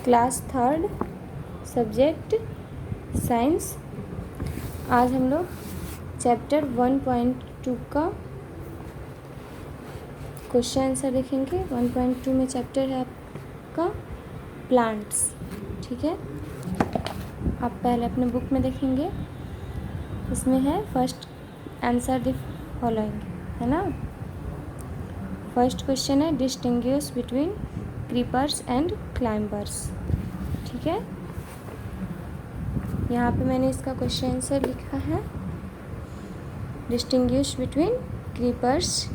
Class third, subject science. आज हम लोग चैप्टर 1.2 का क्वेश्चन आंसर देखेंगे। 1.2 में चैप्टर है आपका प्लांट्स। ठीक है, आप पहले अपने बुक में देखेंगे, इसमें है फर्स्ट आंसर द फॉलोइंग, है ना। फर्स्ट क्वेश्चन है distinguish between creepers and climbers. ठीक है, यहाँ पे मैंने इसका क्वेश्चन आंसर लिखा है distinguish between creepers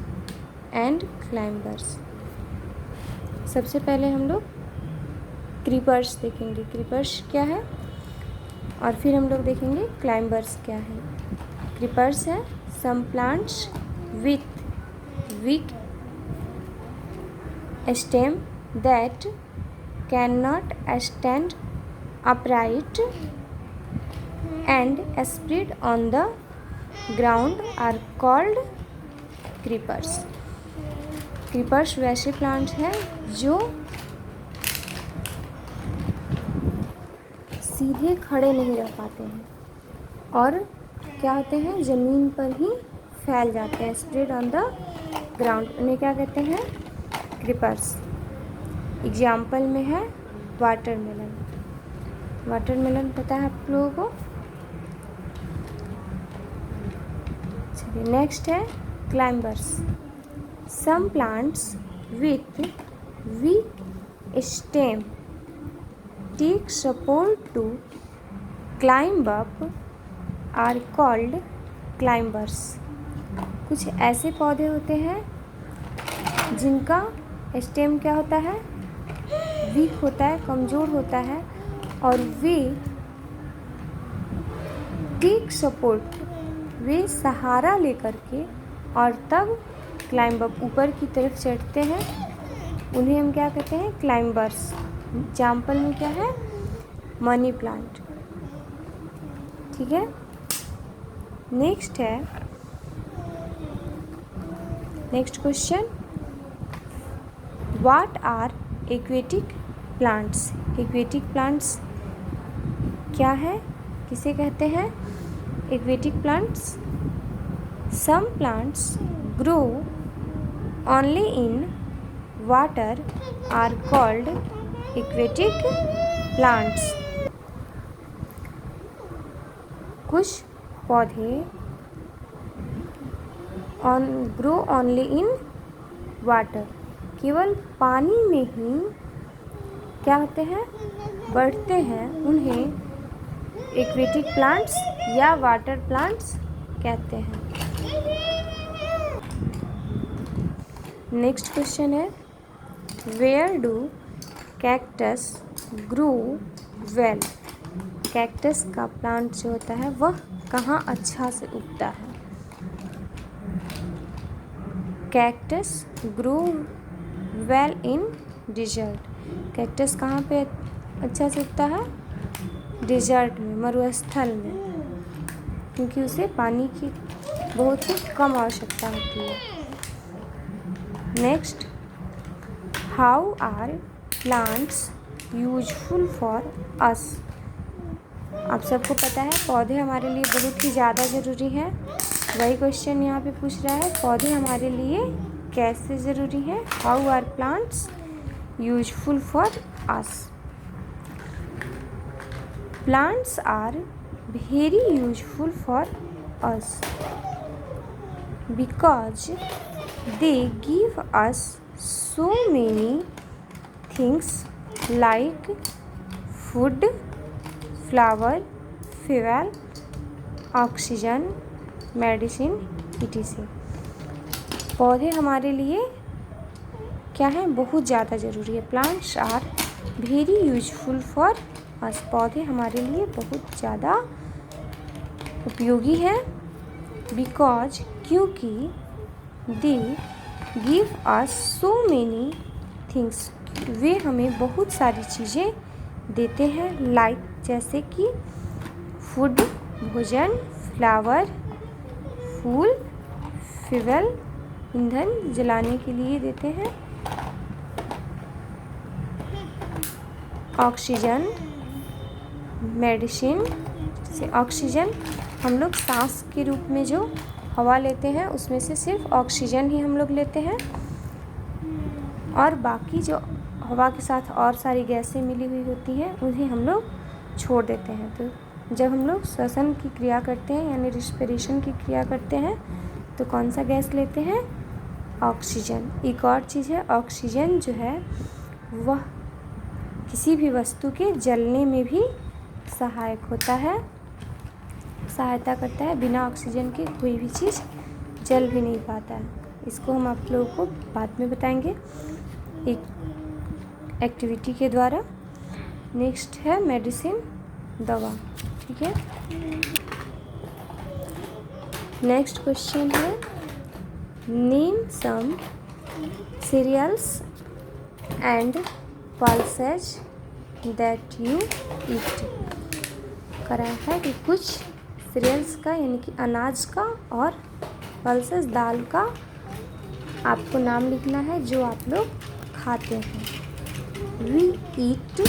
and climbers. सबसे पहले हम लोग क्रीपर्स देखेंगे, क्रीपर्स क्या है, और फिर हम लोग देखेंगे क्लाइंबर्स क्या है। क्रीपर्स है some plants with weak stem that cannot stand upright and spread on the ground are called creepers। creepers वैसे प्लांट्स हैं जो सीधे खड़े नहीं रह पाते हैं और क्या होते हैं, ज़मीन पर ही फैल जाते हैं, स्प्रेड ऑन द ग्राउंड, उन्हें क्या कहते हैं, क्रीपर्स। एग्जाम्पल में है वाटरमेलन। वाटरमेलन पता है आप लोगों को। चलिए नेक्स्ट है climbers. Some plants with weak stem take support to climb up are called climbers. कुछ ऐसे पौधे होते हैं जिनका स्टेम क्या होता है, वीक होता है, कमज़ोर होता है, और वे टेक सपोर्ट, वे सहारा लेकर के और तब क्लाइंब अप, ऊपर की तरफ चढ़ते हैं, उन्हें हम क्या कहते हैं, क्लाइंबर्स। एग्जाम्पल में क्या है, मनी प्लांट। ठीक है, नेक्स्ट है, next question, what are aquatic plants. Aquatic plants क्या है, किसे कहते हैं, aquatic plants. Some plants grow only in water are called aquatic plants. कुछ पौधे ग्रो ओनली इन वाटर, केवल पानी में ही क्या होते हैं, बढ़ते हैं, उन्हें एक्वेटिक प्लांट्स या वाटर प्लांट्स कहते हैं। नेक्स्ट क्वेश्चन है where do cactus grow well. Cactus का प्लांट जो होता है वह कहाँ अच्छा से उगता है। Cactus grow well in desert. Cactus कहाँ पे अच्छा से उगता है, डिजर्ट में, मरुस्थल में, क्योंकि उसे पानी की बहुत ही कम आवश्यकता होती है। Next, how are plants useful for us. आप सबको पता है पौधे हमारे लिए बहुत ही ज़्यादा ज़रूरी है। वही क्वेश्चन यहाँ पे पूछ रहा है, पौधे हमारे लिए कैसे ज़रूरी है। How are plants useful for us. Plants are very useful for us because they give us so many things like food, flower, fuel, oxygen, medicine, etc। पौधे हमारे लिए क्या है, बहुत ज़्यादा ज़रूरी है। Plants are very useful for us. पौधे हमारे लिए बहुत ज़्यादा उपयोगी है। बिकॉज, क्योंकि they give us so many things, वे हमें बहुत सारी चीज़ें देते हैं, लाइक जैसे कि फूड, भोजन, फ्लावर, फूल, फ्यूल, ईंधन जलाने के लिए देते हैं, ऑक्सीजन, मेडिसिन। जैसे ऑक्सीजन हम लोग सांस के रूप में जो हवा लेते हैं उसमें से सिर्फ ऑक्सीजन ही हम लोग लेते हैं, और बाकी जो हवा के साथ और सारी गैसें मिली हुई होती हैं उन्हें हम लोग छोड़ देते हैं। तो जब हम लोग श्वसन की क्रिया करते हैं यानी रिस्पिरेशन की क्रिया करते हैं तो कौन सा गैस लेते हैं? ऑक्सीजन। एक और चीज़ है, ऑक्सीजन जो है वह किसी भी वस्तु के जलने में भी सहायक होता है, सहायता करता है। बिना ऑक्सीजन के कोई भी चीज़ जल भी नहीं पाता है। इसको हम आप लोगों को बाद में बताएंगे एक एक्टिविटी के द्वारा। नेक्स्ट है मेडिसिन, दवा। ठीक है, नेक्स्ट क्वेश्चन है name some cereals and pulses that you eat. करा है कि कुछ सीरियल्स का यानी कि अनाज का और पल्सेस दाल का आपको नाम लिखना है जो आप लोग खाते हैं। We eat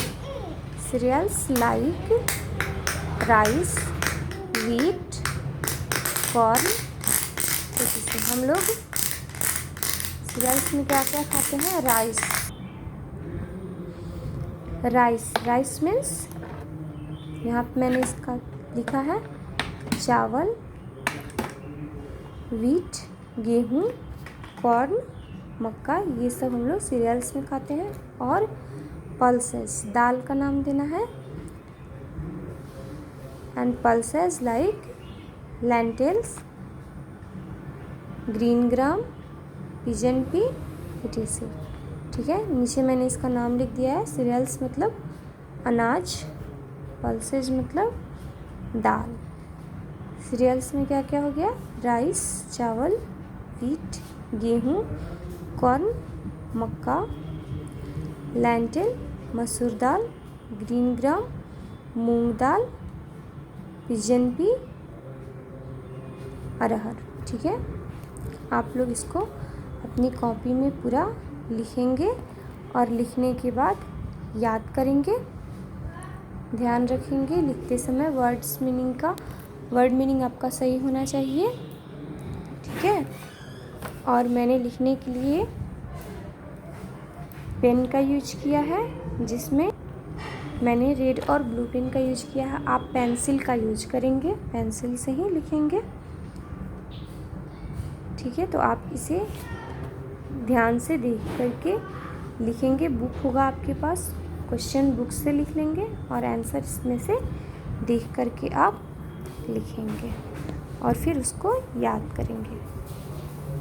cereals like rice, wheat, corn. तो जैसे हम लोग सीरियल्स में क्या क्या खाते हैं? राइस मीन्स यहाँ पे मैंने इसका लिखा है चावल, व्हीट गेहूँ, कॉर्न मक्का, ये सब हम लोग सीरियल्स में खाते हैं। और पल्सेस दाल का नाम देना है, and pulses like lentils, green gram, pigeon P, etc। ठीक है, नीचे मैंने इसका नाम लिख दिया है। सीरियल्स मतलब अनाज, पल्सेज मतलब दाल। सीरियल्स में क्या क्या हो गया? राइस चावल, व्हीट गेहूँ, कॉर्न मक्का, लेंटिल मसूर दाल, ग्रीन ग्राम मूंग दाल, पिजन पी अरहर। ठीक है, आप लोग इसको अपनी कॉपी में पूरा लिखेंगे और लिखने के बाद याद करेंगे। ध्यान रखेंगे लिखते समय वर्ड मीनिंग आपका सही होना चाहिए। ठीक है, और मैंने लिखने के लिए पेन का यूज किया है जिसमें मैंने रेड और ब्लू पेन का यूज किया है। आप पेंसिल का यूज करेंगे, पेंसिल से ही लिखेंगे। ठीक है, तो आप इसे ध्यान से देख करके लिखेंगे। बुक होगा आपके पास, क्वेश्चन बुक से लिख लेंगे और आंसर इसमें से देख करके आप लिखेंगे और फिर उसको याद करेंगे।